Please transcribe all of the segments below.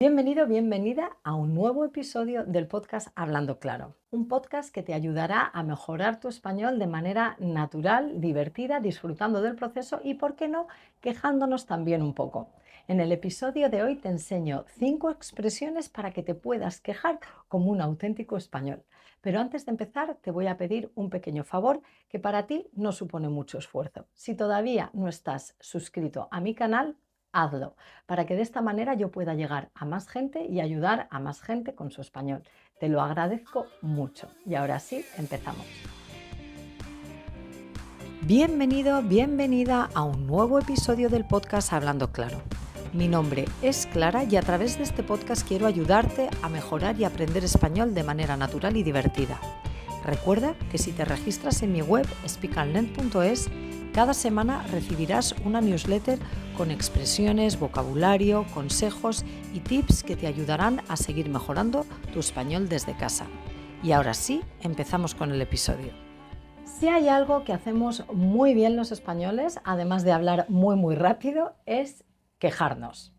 Bienvenido, bienvenida a un nuevo episodio del podcast Hablando Claro, un podcast que te ayudará a mejorar tu español de manera natural, divertida, disfrutando del proceso y, ¿por qué no?, quejándonos también un poco. En el episodio de hoy te enseño 5 expresiones para que te puedas quejar como un auténtico español. Pero antes de empezar, te voy a pedir un pequeño favor que para ti no supone mucho esfuerzo. Si todavía no estás suscrito a mi canal, hazlo para que de esta manera yo pueda llegar a más gente y ayudar a más gente con su español. Te lo agradezco mucho. Y ahora sí, empezamos. Bienvenido, bienvenida a un nuevo episodio del podcast Hablando Claro. Mi nombre es Clara y a través de este podcast quiero ayudarte a mejorar y aprender español de manera natural y divertida. Recuerda que si te registras en mi web speakandlearn.es, cada semana recibirás una newsletter con expresiones, vocabulario, consejos y tips que te ayudarán a seguir mejorando tu español desde casa. Y ahora sí, empezamos con el episodio. Si hay algo que hacemos muy bien los españoles, además de hablar muy rápido, es quejarnos.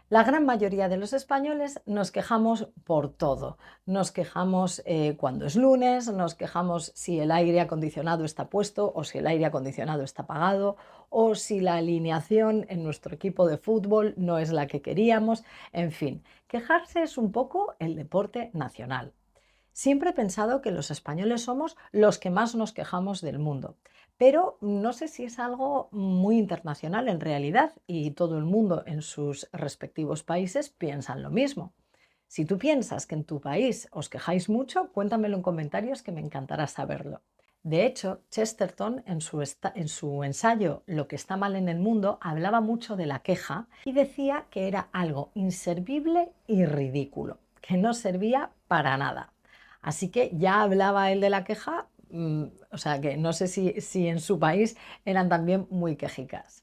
La gran mayoría de los españoles nos quejamos por todo. Nos quejamos cuando es lunes, nos quejamos si el aire acondicionado está puesto o si el aire acondicionado está apagado o si la alineación en nuestro equipo de fútbol no es la que queríamos. En fin, quejarse es un poco el deporte nacional. Siempre he pensado que los españoles somos los que más nos quejamos del mundo, pero no sé si es algo muy internacional en realidad y todo el mundo en sus respectivos países piensan lo mismo. Si tú piensas que en tu país os quejáis mucho, cuéntamelo en comentarios que me encantará saberlo. De hecho, Chesterton en su ensayo Lo que está mal en el mundo hablaba mucho de la queja y decía que era algo inservible y ridículo, que no servía para nada. Así que ya hablaba él de la queja, o sea que no sé si en su país eran también muy quejicas.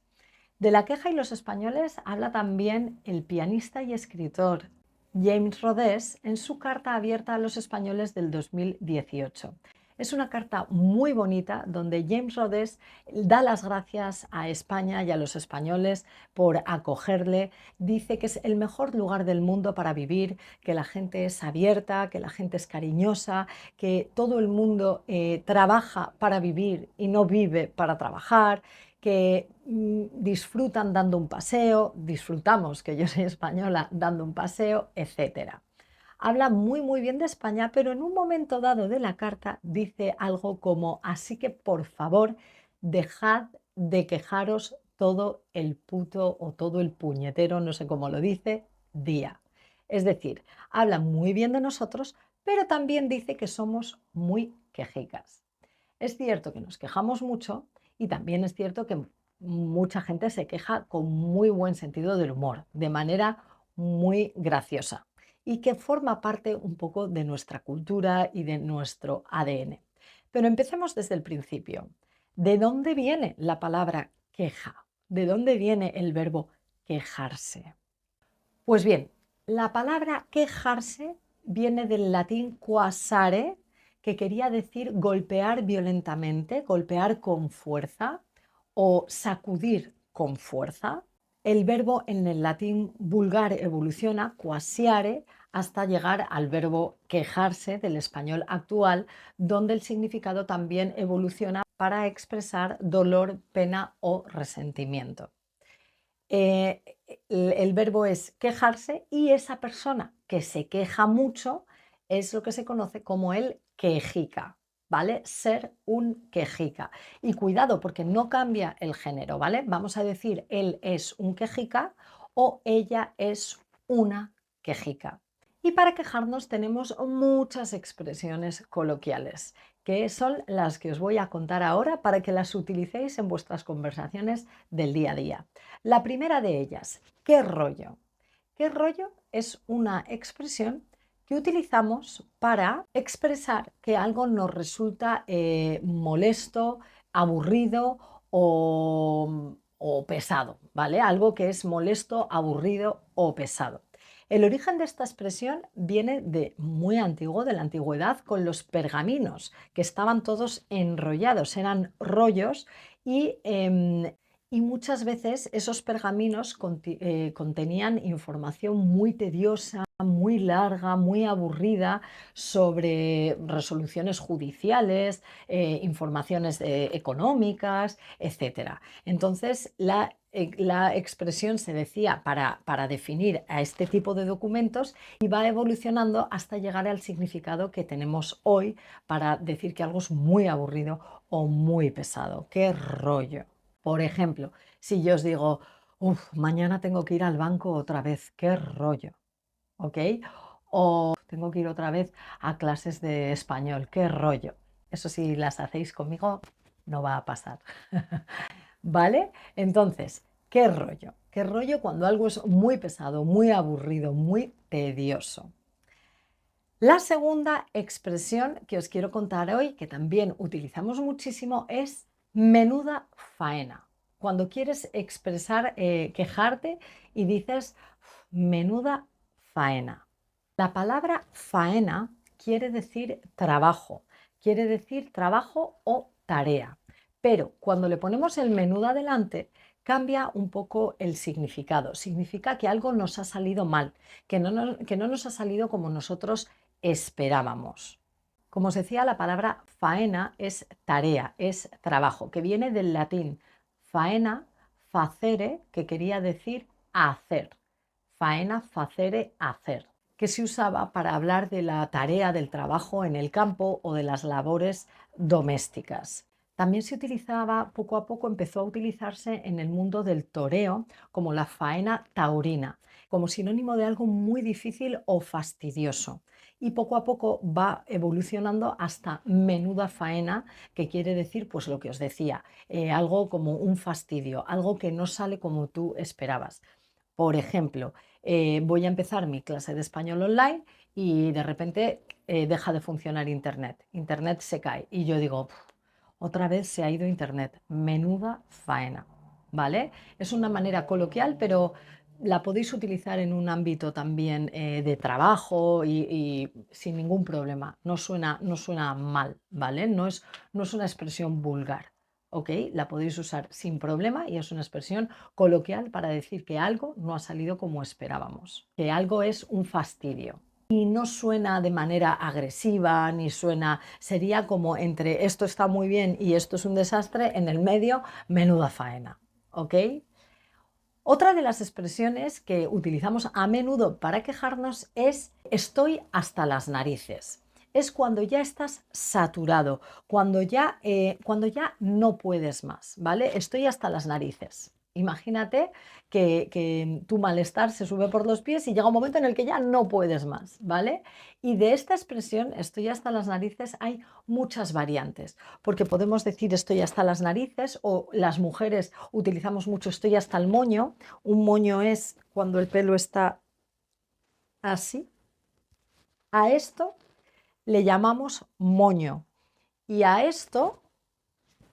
De la queja y los españoles habla también el pianista y escritor James Rodés en su carta abierta a los españoles del 2018. Es una carta muy bonita donde James Rodés da las gracias a España y a los españoles por acogerle. Dice que es el mejor lugar del mundo para vivir, que la gente es abierta, que la gente es cariñosa, que todo el mundo trabaja para vivir y no vive para trabajar, que disfrutan dando un paseo, disfrutamos, que yo soy española, dando un paseo, etcétera. Habla muy bien de España, pero en un momento dado de la carta dice algo como: así que por favor, dejad de quejaros todo el puto o todo el puñetero, no sé cómo lo dice, día. Es decir, habla muy bien de nosotros, pero también dice que somos muy quejicas. Es cierto que nos quejamos mucho y también es cierto que mucha gente se queja con muy buen sentido del humor, de manera muy graciosa y que forma parte un poco de nuestra cultura y de nuestro ADN. Pero empecemos desde el principio. ¿De dónde viene la palabra queja? ¿De dónde viene el verbo quejarse? Pues bien, la palabra quejarse viene del latín quasare, que quería decir golpear violentamente, golpear con fuerza o sacudir con fuerza. El verbo en el latín vulgar evoluciona, quasiare, hasta llegar al verbo quejarse del español actual, donde el significado también evoluciona para expresar dolor, pena o resentimiento. Eh, el verbo es quejarse y esa persona que se queja mucho es lo que se conoce como el quejica, ¿vale? Ser un quejica. Y cuidado, porque no cambia el género, ¿vale? Vamos a decir él es un quejica o ella es una quejica. Y para quejarnos tenemos muchas expresiones coloquiales, que son las que os voy a contar ahora para que las utilicéis en vuestras conversaciones del día a día. La primera de ellas, ¿qué rollo? ¿Qué rollo? Es una expresión que utilizamos para expresar que algo nos resulta molesto, aburrido o pesado, ¿vale? Algo que es molesto, aburrido o pesado. El origen de esta expresión viene de muy antiguo, de la antigüedad, con los pergaminos, que estaban todos enrollados, eran rollos y Y muchas veces esos pergaminos contenían información muy tediosa, muy larga, muy aburrida sobre resoluciones judiciales, informaciones económicas, etcétera. Entonces, la expresión se decía para definir a este tipo de documentos y va evolucionando hasta llegar al significado que tenemos hoy para decir que algo es muy aburrido o muy pesado. ¡Qué rollo! Por ejemplo, si yo os digo, uff, mañana tengo que ir al banco otra vez, qué rollo, ¿ok? O tengo que ir otra vez a clases de español, qué rollo. Eso si las hacéis conmigo, no va a pasar, ¿vale? Entonces, ¿qué rollo? ¿Qué rollo cuando algo es muy pesado, muy aburrido, muy tedioso? La segunda expresión que os quiero contar hoy, que también utilizamos muchísimo, es menuda faena. Cuando quieres expresar, quejarte y dices menuda faena. La palabra faena quiere decir trabajo o tarea. Pero cuando le ponemos el menuda delante, cambia un poco el significado. Significa que algo nos ha salido mal, que no nos ha salido como nosotros esperábamos. Como os decía, la palabra faena es tarea, es trabajo, que viene del latín faena, facere, que quería decir hacer. Faena, facere, hacer, que se usaba para hablar de la tarea del trabajo en el campo o de las labores domésticas. También se utilizaba, poco a poco empezó a utilizarse en el mundo del toreo como la faena taurina, como sinónimo de algo muy difícil o fastidioso. Y poco a poco va evolucionando hasta menuda faena, que quiere decir, pues lo que os decía, algo como un fastidio, algo que no sale como tú esperabas. Por ejemplo, voy a empezar mi clase de español online y de repente deja de funcionar Internet. Internet se cae y yo digo, otra vez se ha ido Internet. Menuda faena, ¿vale? Es una manera coloquial, pero la podéis utilizar en un ámbito también de trabajo y sin ningún problema. No suena mal, ¿vale? No es una expresión vulgar. ¿Ok? La podéis usar sin problema y es una expresión coloquial para decir que algo no ha salido como esperábamos, que algo es un fastidio. Y no suena de manera agresiva, ni suena, sería como entre esto está muy bien y esto es un desastre, en el medio, menuda faena. ¿Ok? Otra de las expresiones que utilizamos a menudo para quejarnos es estoy hasta las narices. Es cuando ya estás saturado, cuando ya no puedes más, ¿vale? Estoy hasta las narices. Imagínate que tu malestar se sube por los pies y llega un momento en el que ya no puedes más, ¿vale? Y de esta expresión, estoy hasta las narices, hay muchas variantes, porque podemos decir estoy hasta las narices o las mujeres utilizamos mucho estoy hasta el moño. Un moño es cuando el pelo está así. A esto le llamamos moño y a esto,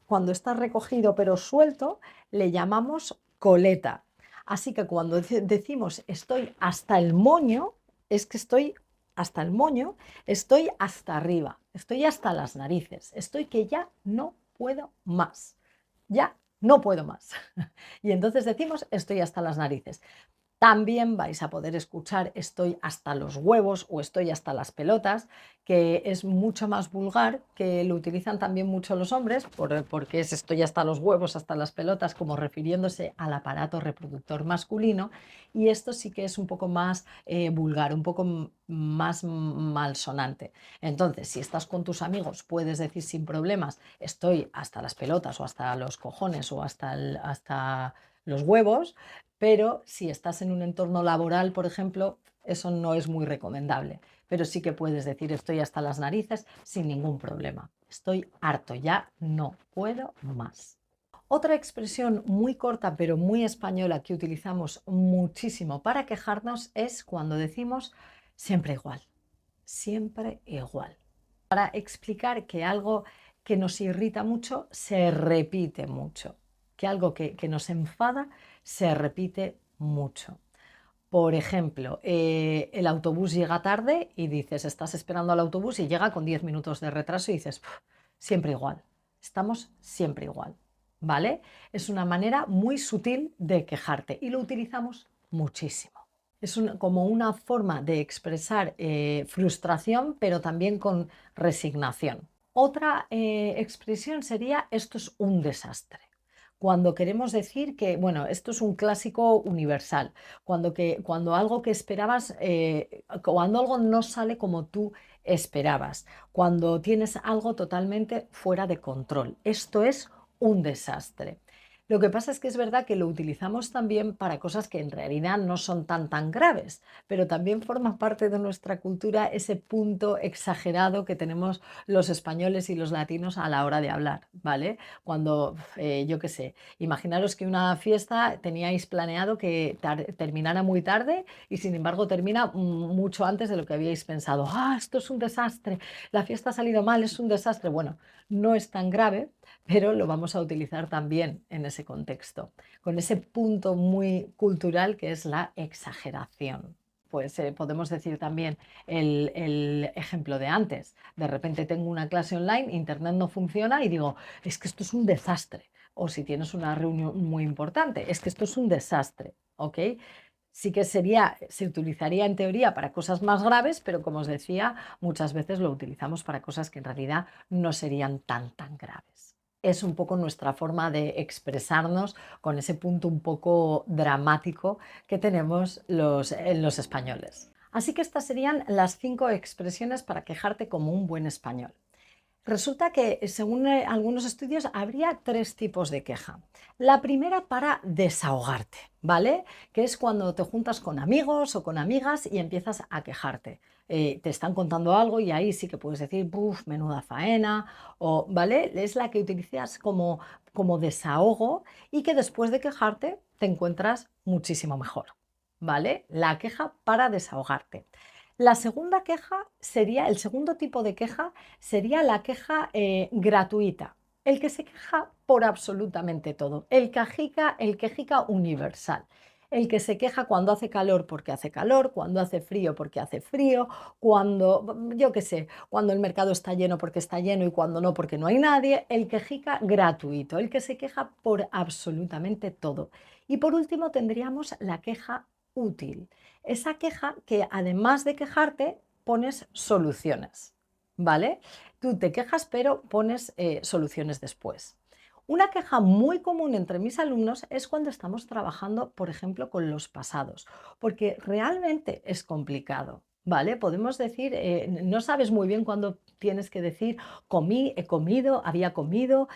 cuando está recogido pero suelto, le llamamos coleta. Así que cuando decimos estoy hasta el moño, es que estoy hasta el moño, estoy hasta arriba, estoy hasta las narices, estoy que ya no puedo más, ya no puedo más. Y entonces decimos estoy hasta las narices. También vais a poder escuchar estoy hasta los huevos o estoy hasta las pelotas, que es mucho más vulgar, que lo utilizan también mucho los hombres, porque es estoy hasta los huevos, hasta las pelotas, como refiriéndose al aparato reproductor masculino, y esto sí que es un poco más vulgar, un poco más malsonante. Entonces, si estás con tus amigos, puedes decir sin problemas estoy hasta las pelotas o hasta los cojones o hasta los huevos, pero si estás en un entorno laboral, por ejemplo, eso no es muy recomendable. Pero sí que puedes decir estoy hasta las narices sin ningún problema. Estoy harto, ya no puedo más. Otra expresión muy corta pero muy española que utilizamos muchísimo para quejarnos es cuando decimos siempre igual, siempre igual. Para explicar que algo que nos irrita mucho se repite mucho, que algo que nos enfada se repite mucho. Por ejemplo, el autobús llega tarde y dices, estás esperando al autobús y llega con 10 minutos de retraso y dices, siempre igual, estamos siempre igual, ¿vale? Es una manera muy sutil de quejarte y lo utilizamos muchísimo. Es como una forma de expresar frustración, pero también con resignación. Otra expresión sería esto es un desastre. Cuando queremos decir que, bueno, esto es un clásico universal, cuando algo que esperabas, cuando algo no sale como tú esperabas, cuando tienes algo totalmente fuera de control. Esto es un desastre. Lo que pasa es que es verdad que lo utilizamos también para cosas que en realidad no son tan graves, pero también forma parte de nuestra cultura ese punto exagerado que tenemos los españoles y los latinos a la hora de hablar, ¿vale? Cuando, yo qué sé, imaginaros que una fiesta teníais planeado que terminara muy tarde y sin embargo termina mucho antes de lo que habíais pensado. Ah, esto es un desastre, la fiesta ha salido mal, es un desastre. Bueno, no es tan grave, pero lo vamos a utilizar también en ese contexto, con ese punto muy cultural que es la exageración. Pues podemos decir también el ejemplo de antes. De repente tengo una clase online, internet no funciona y digo, es que esto es un desastre. O si tienes una reunión muy importante, es que esto es un desastre, ¿ok? Sí que se utilizaría en teoría para cosas más graves, pero como os decía, muchas veces lo utilizamos para cosas que en realidad no serían tan graves. Es un poco nuestra forma de expresarnos con ese punto un poco dramático que tenemos los españoles. Así que estas serían las 5 expresiones para quejarte como un buen español. Resulta que, según algunos estudios, habría 3 tipos de queja. La primera para desahogarte, ¿vale? Que es cuando te juntas con amigos o con amigas y empiezas a quejarte. Te están contando algo y ahí sí que puedes decir, buf, menuda faena, o, ¿vale? Es la que utilizas como desahogo y que después de quejarte te encuentras muchísimo mejor, ¿vale? La queja para desahogarte. La segunda queja sería, el segundo tipo de queja sería la queja gratuita, el que se queja por absolutamente todo, el quejica universal, el que se queja cuando hace calor porque hace calor, cuando hace frío porque hace frío, cuando, yo qué sé, cuando el mercado está lleno porque está lleno y cuando no porque no hay nadie, el quejica gratuito, el que se queja por absolutamente todo. Y por último tendríamos la queja útil, esa queja que además de quejarte pones soluciones, ¿vale? Tú te quejas pero pones soluciones después. Una queja muy común entre mis alumnos es cuando estamos trabajando, por ejemplo, con los pasados, porque realmente es complicado, ¿vale? Podemos decir, no sabes muy bien cuándo tienes que decir comí, he comido, había comido,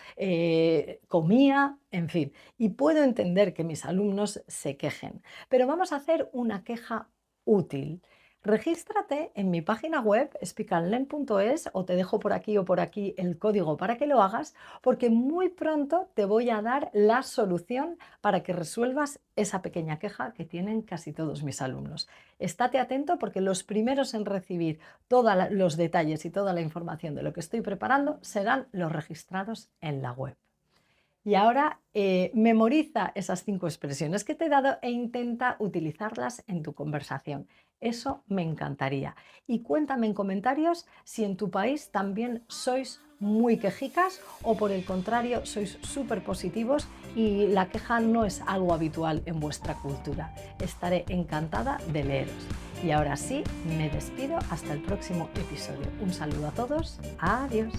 comía, en fin. Y puedo entender que mis alumnos se quejen, pero vamos a hacer una queja útil. Regístrate en mi página web speakandlearn.es o te dejo por aquí o por aquí el código para que lo hagas, porque muy pronto te voy a dar la solución para que resuelvas esa pequeña queja que tienen casi todos mis alumnos. Estate atento porque los primeros en recibir todos los detalles y toda la información de lo que estoy preparando serán los registrados en la web. Y ahora memoriza esas 5 expresiones que te he dado e intenta utilizarlas en tu conversación. Eso me encantaría. Y cuéntame en comentarios si en tu país también sois muy quejicas o por el contrario sois súper positivos y la queja no es algo habitual en vuestra cultura. Estaré encantada de leeros. Y ahora sí, me despido hasta el próximo episodio. Un saludo a todos. Adiós.